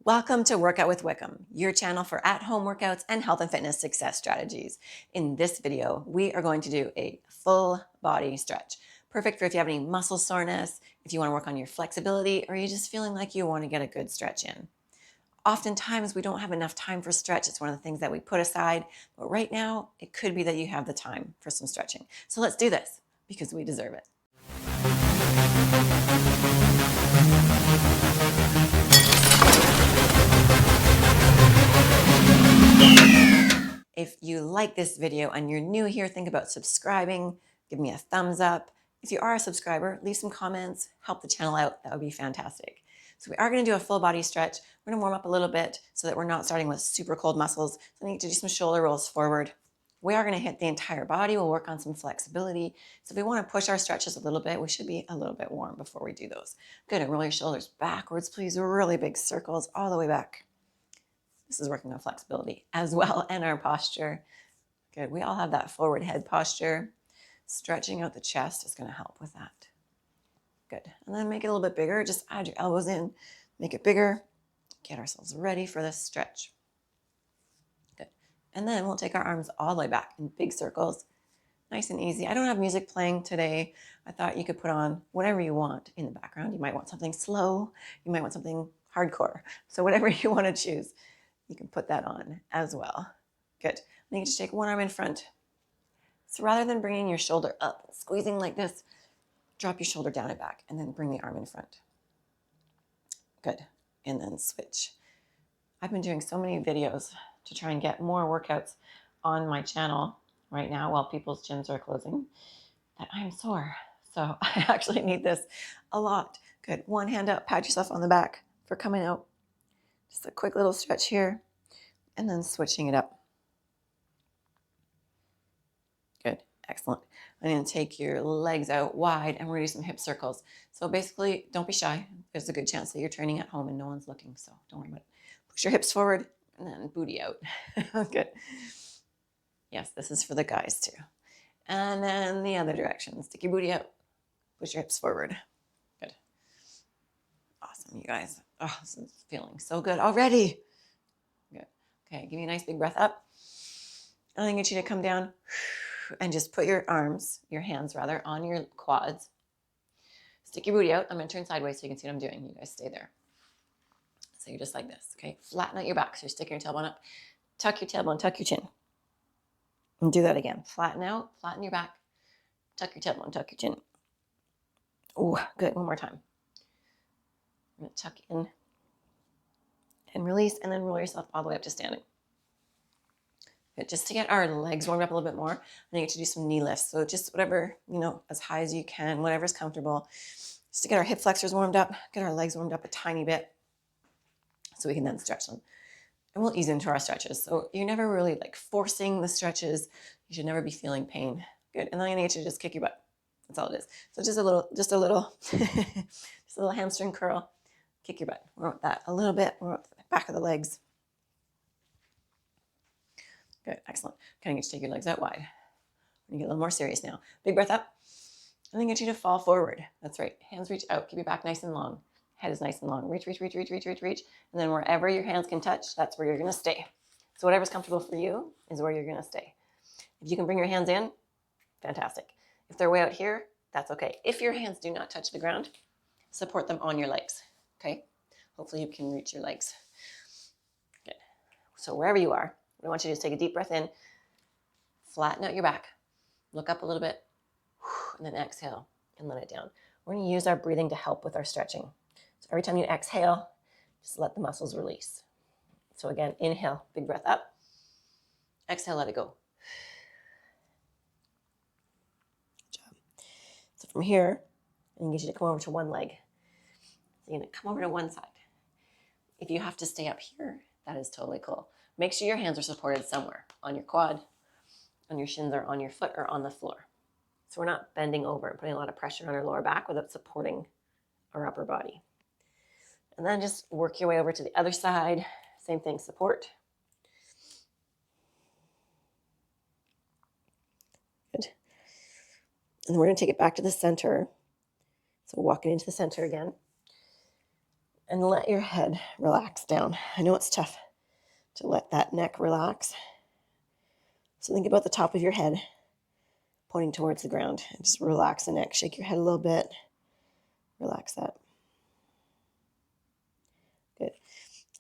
Welcome to Workout with Wickham, your channel for at-home workouts and health and fitness success strategies. In this video, we are going to do a full body stretch. Perfect for if you have any muscle soreness, if you want to work on your flexibility, or you're just feeling like you want to get a good stretch in. Oftentimes, we don't have enough time for stretch. It's one of the things that we put aside. But right now, it could be that you have the time for some stretching. So let's do this because we deserve it. If you like this video and you're new here, think about subscribing, give me a thumbs up. If you are a subscriber, leave some comments, help the channel out. That would be fantastic. So we are going to do a full body stretch. We're going to warm up a little bit so that we're not starting with super cold muscles. So I need to do some shoulder rolls forward. We are going to hit the entire body. We'll work on some flexibility. So if we want to push our stretches a little bit, we should be a little bit warm before we do those. Good, and roll your shoulders backwards, please. Really big circles all the way back. This is working on flexibility as well and our posture. Good. We all have that forward head posture. Stretching out the chest is going to help with that. Good. And then make it a little bit bigger. Just add your elbows in, make it bigger. Get ourselves ready for this stretch. Good. And then we'll take our arms all the way back in big circles. Nice and easy. I don't have music playing today. I thought you could put on whatever you want in the background. You might want something slow. You might want something hardcore. So whatever you want to choose, you can put that on as well. Good. Then you just take one arm in front. So rather than bringing your shoulder up, squeezing like this, drop your shoulder down and back, and then bring the arm in front. Good. And then switch. I've been doing so many videos to try and get more workouts on my channel right now while people's gyms are closing that I'm sore. So I actually need this a lot. Good. One hand up, pat yourself on the back for coming out. Just a quick little stretch here, and then switching it up. Good, excellent. I'm going to take your legs out wide, and we're going to do some hip circles. So basically, don't be shy. There's a good chance that you're training at home and no one's looking, so don't worry about it. Push your hips forward, and then booty out. Good. Yes, this is for the guys too. And then the other direction. Stick your booty out. Push your hips forward. Good. Awesome, you guys. Oh, this is feeling so good already. Good. Okay, give me a nice big breath up. And then get you to come down and just put your arms, your hands rather, on your quads. Stick your booty out. I'm going to turn sideways so you can see what I'm doing. You guys stay there. So you're just like this, okay? Flatten out your back. So you're sticking your tailbone up. Tuck your tailbone, tuck your chin. And do that again. Flatten out, flatten your back. Tuck your tailbone, tuck your chin. Oh, good. One more time. I'm going to tuck in and release, and then roll yourself all the way up to standing. Good. Just to get our legs warmed up a little bit more, I need to do some knee lifts. So just whatever, as high as you can, whatever's comfortable. Just to get our hip flexors warmed up, get our legs warmed up a tiny bit so we can then stretch them. And we'll ease into our stretches. So you're never really like forcing the stretches. You should never be feeling pain. Good. And then I'm going to get you to just kick your butt. That's all it is. So just a little, just a little hamstring curl. Kick your butt. We want that a little bit. We want the back of the legs. Good, excellent. Can I get you to take your legs out wide? I'm gonna get a little more serious now. Big breath up. And then get you to fall forward. That's right. Hands reach out. Keep your back nice and long. Head is nice and long. Reach, reach, reach, reach, reach, reach, reach. And then wherever your hands can touch, that's where you're gonna stay. So whatever's comfortable for you is where you're gonna stay. If you can bring your hands in, fantastic. If they're way out here, that's okay. If your hands do not touch the ground, support them on your legs, okay? Hopefully you can reach your legs. Good. So wherever you are, what I want you to do is take a deep breath in, flatten out your back, look up a little bit, and then exhale and let it down. We're going to use our breathing to help with our stretching. So every time you exhale, just let the muscles release. So again, inhale, big breath up. Exhale, let it go. Good job. So from here, I'm going to get you to come over to one leg. So you're going to come over to one side. If you have to stay up here, that is totally cool. Make sure your hands are supported somewhere, on your quad, on your shins, or on your foot, or on the floor. So we're not bending over and putting a lot of pressure on our lower back without supporting our upper body. And then just work your way over to the other side. Same thing, support. Good. And then we're going to take it back to the center. So walking into the center again. And let your head relax down. I know it's tough to let that neck relax. So think about the top of your head pointing towards the ground and just relax the neck. Shake your head a little bit. Relax that. Good.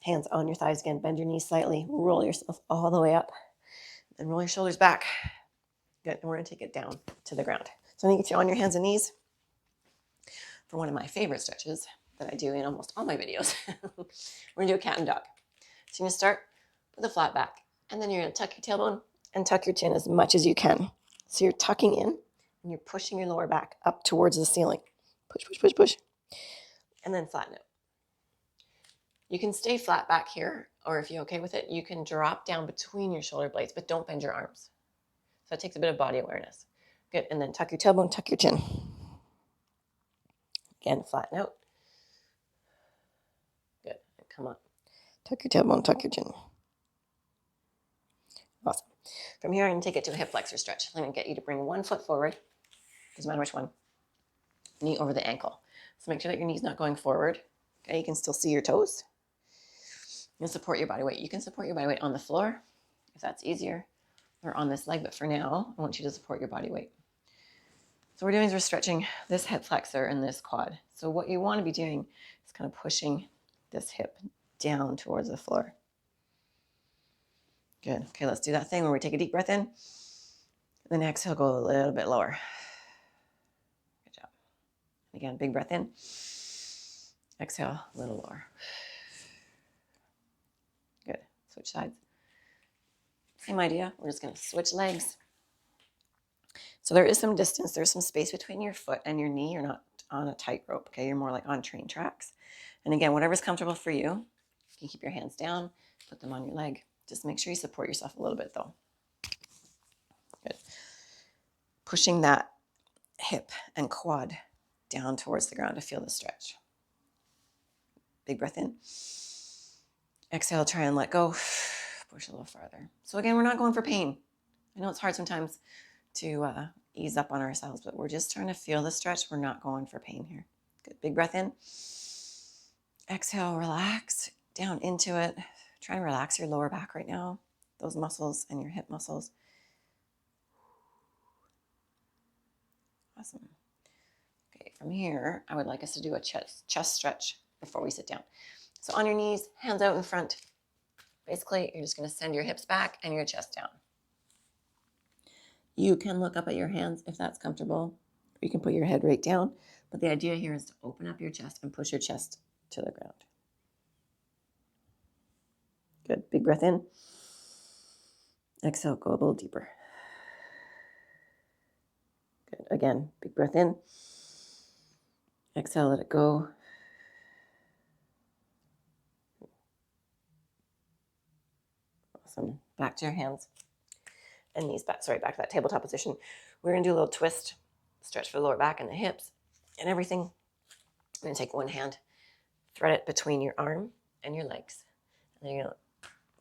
Hands on your thighs again. Bend your knees slightly. Roll yourself all the way up. And roll your shoulders back. Good. And we're going to take it down to the ground. So I'm going to get you on your hands and knees for one of my favorite stretches that I do in almost all my videos. We're going to do a cat and dog. So you're going to start with a flat back. And then you're going to tuck your tailbone and tuck your chin as much as you can. So you're tucking in and you're pushing your lower back up towards the ceiling. Push, push, push, push. And then flatten it. You can stay flat back here, or if you're okay with it, you can drop down between your shoulder blades, but don't bend your arms. So it takes a bit of body awareness. Good. And then tuck your tailbone, tuck your chin. Again, flatten out. Good. And come up. Tuck your tailbone, tuck your chin. Awesome. From here, I'm going to take it to a hip flexor stretch. I'm going to get you to bring one foot forward. Doesn't matter which one. Knee over the ankle. So make sure that your knee's not going forward. Okay, you can still see your toes. You can support your body weight. You can support your body weight on the floor, if that's easier, or on this leg. But for now, I want you to support your body weight. So what we're doing is we're stretching this hip flexor and this quad. So what you want to be doing is kind of pushing this hip down towards the floor. Good. Okay, let's do that thing where we take a deep breath in. Then exhale, go a little bit lower. Good job. Again, big breath in. Exhale, a little lower. Good. Switch sides. Same idea. We're just going to switch legs. So there is some distance. There's some space between your foot and your knee. You're not on a tightrope, okay? You're more like on train tracks. And again, whatever's comfortable for you. You can keep your hands down, put them on your leg. Just make sure you support yourself a little bit, though. Good. Pushing that hip and quad down towards the ground to feel the stretch. Big breath in. Exhale, try and let go. Push a little farther. So again, we're not going for pain. I know it's hard sometimes to ease up on ourselves, but we're just trying to feel the stretch. We're not going for pain here. Good. Big breath in. Exhale, relax down into it. Try and relax your lower back right now, those muscles and your hip muscles. Awesome. Okay, from here, I would like us to do a chest stretch before we sit down. So on your knees, hands out in front. Basically, you're just going to send your hips back and your chest down. You can look up at your hands if that's comfortable. Or you can put your head right down. But the idea here is to open up your chest and push your chest to the ground. Good. Big breath in. Exhale, go a little deeper. Good. Again, big breath in. Exhale, let it go. Awesome. Back to your hands and knees back. Sorry, back to that tabletop position. We're going to do a little twist, stretch for the lower back and the hips and everything. I'm going to take one hand, thread it between your arm and your legs. And then you're going to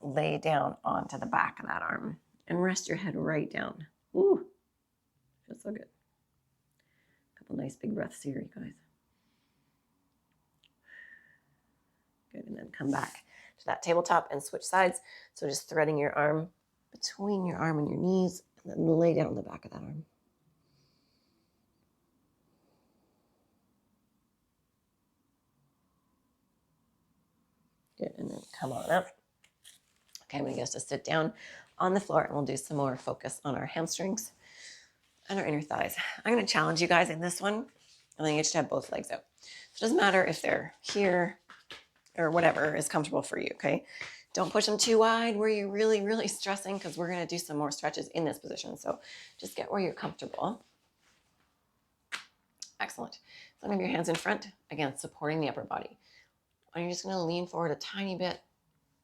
lay down onto the back of that arm and rest your head right down. Ooh, feels so good. A couple nice big breaths here, you guys. Good, and then come back to that tabletop and switch sides. So just threading your arm between your arm and your knees, and then lay down on the back of that arm. Good, and then come on up. Okay, I'm going to get us to sit down on the floor, and we'll do some more focus on our hamstrings and our inner thighs. I'm going to challenge you guys in this one, and then you just have both legs out. So it doesn't matter if they're here or whatever is comfortable for you, okay? Don't push them too wide where you're really, really stressing, because we're going to do some more stretches in this position. So just get where you're comfortable. Excellent. So I'm going to have your hands in front, again, supporting the upper body. And you're just going to lean forward a tiny bit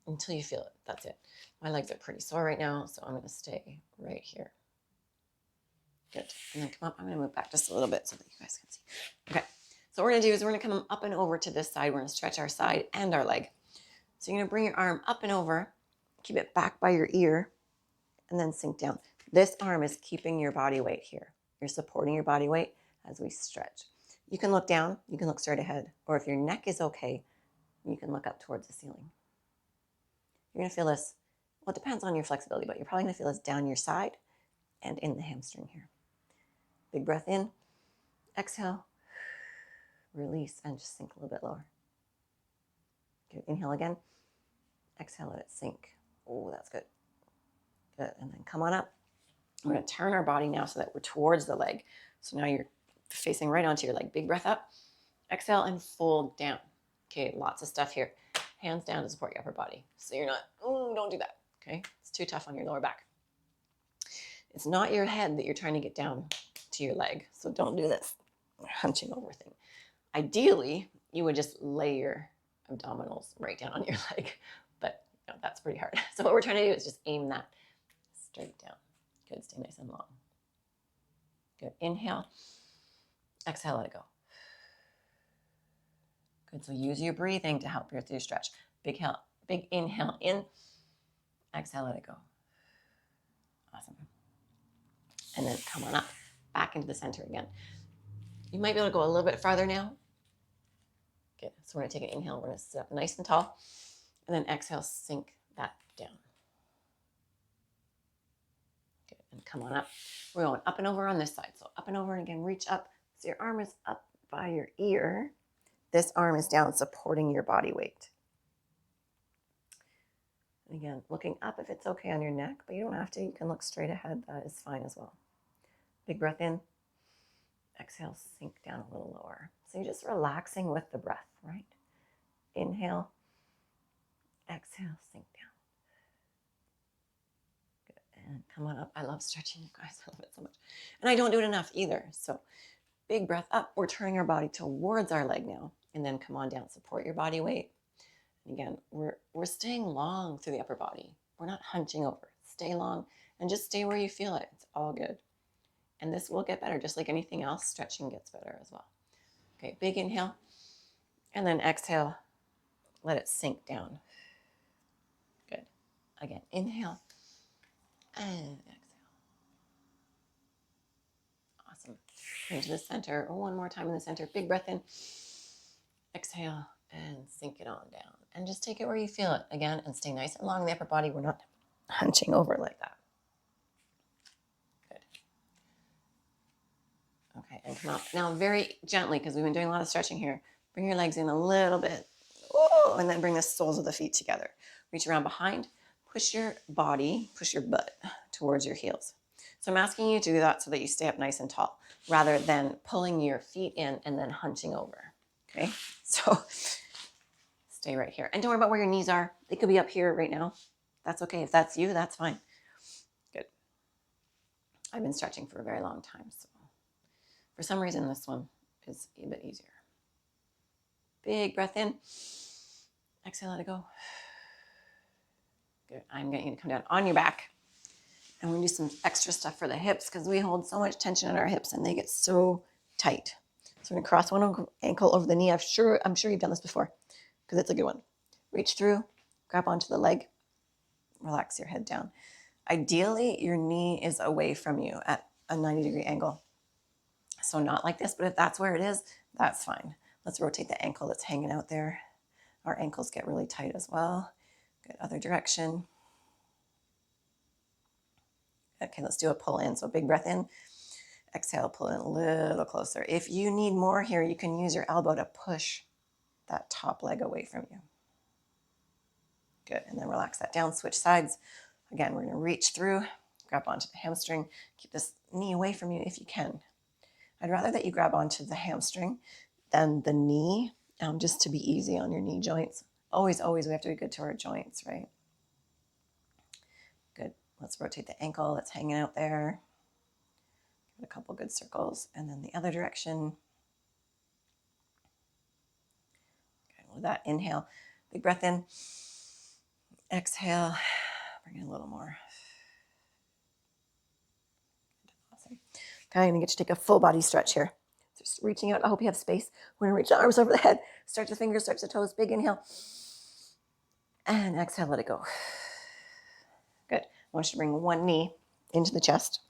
until you feel it. That's it. My legs are pretty sore right now, so I'm going to stay right here. Good. And then come up. I'm going to move back just a little bit so that you guys can see. Okay. So what we're going to do is we're going to come up and over to this side. We're going to stretch our side and our leg. So you're going to bring your arm up and over, keep it back by your ear, and then sink down. This arm is keeping your body weight here. You're supporting your body weight as we stretch. You can look down, you can look straight ahead, or if your neck is okay, You can look up towards the ceiling. You're going to feel this, well, it depends on your flexibility, but you're probably going to feel this down your side and in the hamstring here. Big breath in, exhale, release, and just sink a little bit lower. Good. Inhale again, exhale, let it sink. Oh, that's good. Good. And then come on up. We're going to turn our body now so that we're towards the leg. So now you're facing right onto your leg. Big breath up, exhale, and fold down. Okay, lots of stuff here. Hands down to support your upper body. So you're not, don't do that. Okay, it's too tough on your lower back. It's not your head that you're trying to get down to your leg. So don't do this hunching over thing. Ideally, you would just lay your abdominals right down on your leg, but that's pretty hard. So what we're trying to do is just aim that straight down. Good, stay nice and long. Good, inhale, exhale, let it go. Good, so use your breathing to help your stretch. Big inhale in, exhale, let it go. Awesome. And then come on up, back into the center again. You might be able to go a little bit farther now. Good, so we're gonna take an inhale, we're gonna sit up nice and tall, and then exhale, sink that down. Good, and come on up. We're going up and over on this side. So up and over, and again, reach up. So your arm is up by your ear. This arm is down, supporting your body weight. And again, looking up if it's okay on your neck, but you don't have to. You can look straight ahead. That is fine as well. Big breath in. Exhale, sink down a little lower. So you're just relaxing with the breath, right? Inhale. Exhale, sink down. Good. And come on up. I love stretching, you guys. I love it so much. And I don't do it enough either. So big breath up. We're turning our body towards our leg now. And then come on down. Support your body weight. And again, we're staying long through the upper body. We're not hunching over. Stay long and just stay where you feel it. It's all good. And this will get better. Just like anything else, stretching gets better as well. Okay, big inhale. And then exhale. Let it sink down. Good. Again, inhale. And exhale. Awesome. Into the center. Or one more time in the center. Big breath in. Exhale. And sink it on down. And just take it where you feel it. Again, and stay nice and long in the upper body. We're not hunching over like that. Okay, and come up. Now very gently, because we've been doing a lot of stretching here, bring your legs in a little bit. Whoa, and then bring the soles of the feet together. Reach around behind. Push your butt towards your heels. So I'm asking you to do that so that you stay up nice and tall, rather than pulling your feet in and then hunching over. Okay, so stay right here. And don't worry about where your knees are. They could be up here right now. That's okay. If that's you, that's fine. Good. I've been stretching for a very long time, so for some reason, this one is a bit easier. Big breath in. Exhale, let it go. Good. I'm getting you to come down on your back. And we're going to do some extra stuff for the hips because we hold so much tension in our hips and they get so tight. So we're going to cross one ankle over the knee. I'm sure you've done this before because it's a good one. Reach through, grab onto the leg, relax your head down. Ideally, your knee is away from you at a 90-degree angle. So not like this, but if that's where it is, that's fine. Let's rotate the ankle that's hanging out there. Our ankles get really tight as well. Good, other direction. Okay, let's do a pull in. So big breath in. Exhale, pull in a little closer. If you need more here, you can use your elbow to push that top leg away from you. Good, and then relax that down, switch sides. Again, we're gonna reach through, grab onto the hamstring, keep this knee away from you if you can. I'd rather that you grab onto the hamstring than the knee, just to be easy on your knee joints. Always, we have to be good to our joints, right? Good. Let's rotate the ankle that's hanging out there. Give it a couple good circles. And then the other direction. Okay, with that, inhale. Big breath in. Exhale. Bring in a little more. Awesome. Okay, I'm going to get you to take a full body stretch here. Just reaching out. I hope you have space. We're going to reach the arms over the head. Stretch the fingers, stretch the toes. Big inhale. And exhale, let it go. Good. I want you to bring one knee into the chest.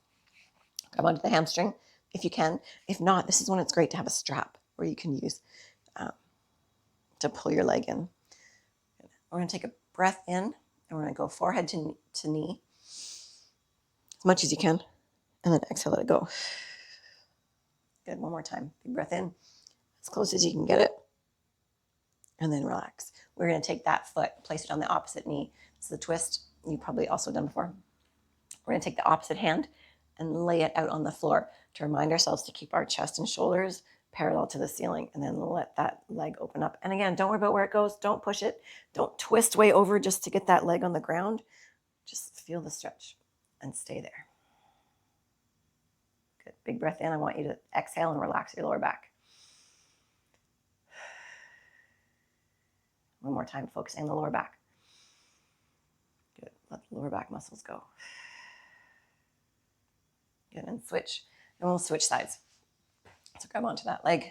Grab onto the hamstring if you can. If not, this is when it's great to have a strap where you can use to pull your leg in. We're going to take a breath in, and we're going to go forehead to knee as much as you can, and then exhale, let it go. Good. One more time. Big breath in, as close as you can get it, and then relax. We're going to take that foot, place it on the opposite knee. This is the twist you've probably also done before. We're going to take the opposite hand and lay it out on the floor to remind ourselves to keep our chest and shoulders parallel to the ceiling, and then let that leg open up. And again, don't worry about where it goes. Don't push it. Don't twist way over just to get that leg on the ground. Just feel the stretch and stay there. Good. Big breath in. I want you to exhale and relax your lower back. One more time, focusing on the lower back. Good. Let the lower back muscles go. Good. And switch. And we'll switch sides. So grab onto that leg.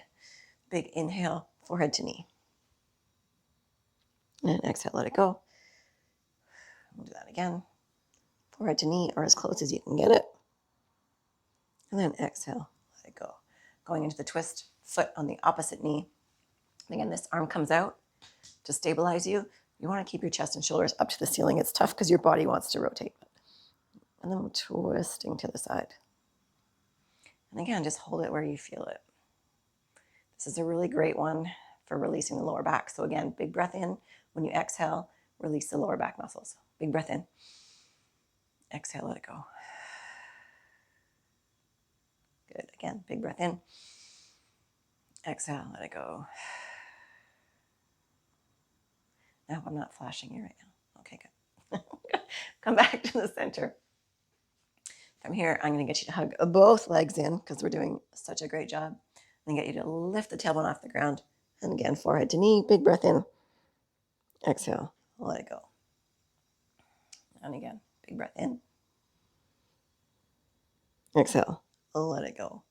Big inhale, forehead to knee. And exhale, let it go. We'll do that again. Forehead to knee, or as close as you can get it. And then exhale, let it go. Going into the twist, foot on the opposite knee. And again, this arm comes out to stabilize you. You want to keep your chest and shoulders up to the ceiling. It's tough because your body wants to rotate. And then we're twisting to the side. And again, just hold it where you feel it. This is a really great one for releasing the lower back. So again, big breath in. When you exhale, release the lower back muscles. Big breath in. Exhale, let it go. Good. Again, big breath in. Exhale, let it go. No, I'm not flashing you right now. Okay, good. Come back to the center. From here, I'm going to get you to hug both legs in because we're doing such a great job. And get you to lift the tailbone off the ground. And again, forehead to knee, big breath in. Exhale, let it go. And again, big breath in. Exhale, let it go.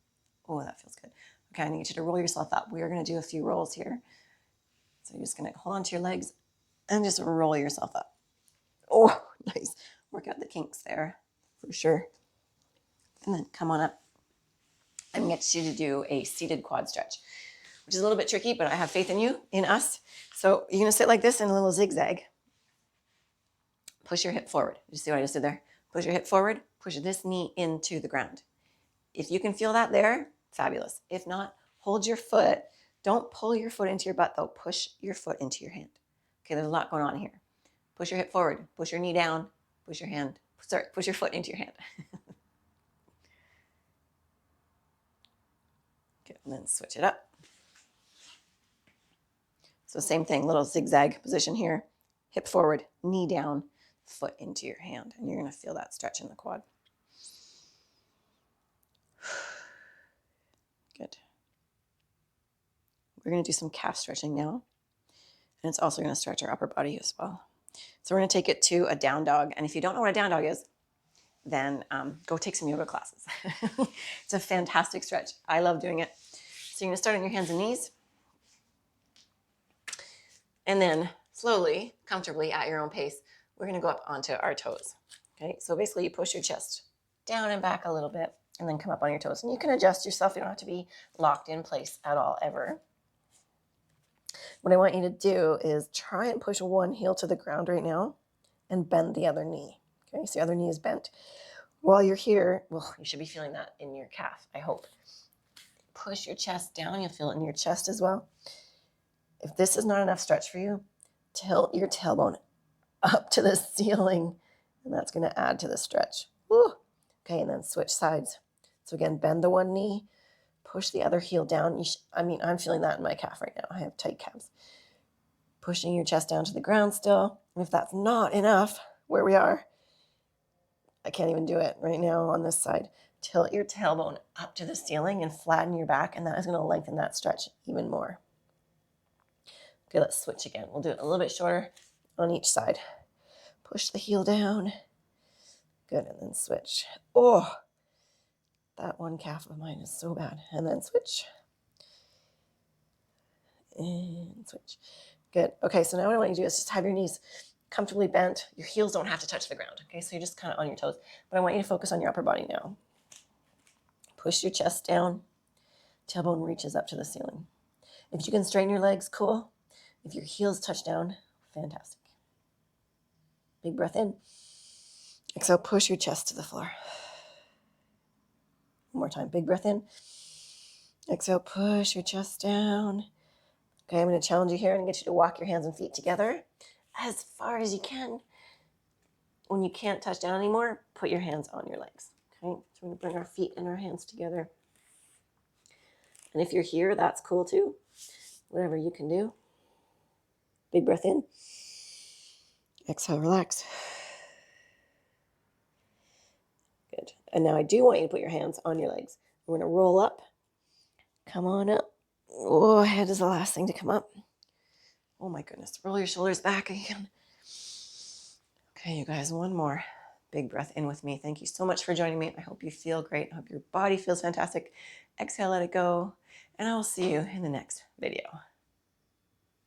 Oh, that feels good. Okay, I need you to roll yourself up. We are going to do a few rolls here. So you're just going to hold on to your legs and just roll yourself up. Oh, nice. Work out the kinks there for sure. And then come on up. I'm going to get you to do a seated quad stretch, which is a little bit tricky, but I have faith in you, in us. So you're going to sit like this in a little zigzag. Push your hip forward. You see what I just did there? Push your hip forward. Push this knee into the ground. If you can feel that there, fabulous. If not, hold your foot. Don't pull your foot into your butt, though. Push your foot into your hand. Okay, there's a lot going on here. Push your hip forward. Push your knee down. Push your hand. Sorry, push your foot into your hand. Okay, and then switch it up. So same thing, little zigzag position here. Hip forward, knee down, foot into your hand. And you're going to feel that stretch in the quad. Good. We're going to do some calf stretching now. And it's also going to stretch our upper body as well. So we're going to take it to a down dog. And if you don't know what a down dog is, then go take some yoga classes. It's a fantastic stretch. I love doing it. So you're going to start on your hands and knees. And then slowly, comfortably, at your own pace, we're going to go up onto our toes. Okay, so basically you push your chest down and back a little bit and then come up on your toes. And you can adjust yourself. You don't have to be locked in place at all, ever. What I want you to do is try and push one heel to the ground right now and bend the other knee. Okay, so the other knee is bent. While you're here, well, you should be feeling that in your calf, I hope. Push your chest down. You'll feel it in your chest as well. If this is not enough stretch for you, tilt your tailbone up to the ceiling, and that's going to add to the stretch. Woo. Okay, and then switch sides. So again, bend the one knee, push the other heel down. I'm feeling that in my calf right now. I have tight calves. Pushing your chest down to the ground still. And if that's not enough, where we are, I can't even do it right now on this side. Tilt your tailbone up to the ceiling and flatten your back, and that is going to lengthen that stretch even more. Okay, let's switch again. We'll do it a little bit shorter on each side. Push the heel down. Good, and then switch. Oh, that one calf of mine is so bad. And then switch. And switch. Good. Okay, so now what I want you to do is just have your knees comfortably bent. Your heels don't have to touch the ground. Okay, so you're just kind of on your toes. But I want you to focus on your upper body now. Push your chest down. Tailbone reaches up to the ceiling. If you can straighten your legs, cool. If your heels touch down, fantastic. Big breath in. Exhale, push your chest to the floor. One more time. Big breath in. Exhale, push your chest down. Okay, I'm going to challenge you here and get you to walk your hands and feet together as far as you can. When you can't touch down anymore, put your hands on your legs. Okay, so we're going to bring our feet and our hands together. And if you're here, that's cool too. Whatever you can do. Big breath in. Exhale, relax. Good. And now I do want you to put your hands on your legs. We're going to roll up. Come on up. Oh, head is the last thing to come up. Oh my goodness. Roll your shoulders back again. Okay, you guys, one more. Big breath in with me. Thank you so much for joining me. I hope you feel great. I hope your body feels fantastic. Exhale, let it go. And I will see you in the next video.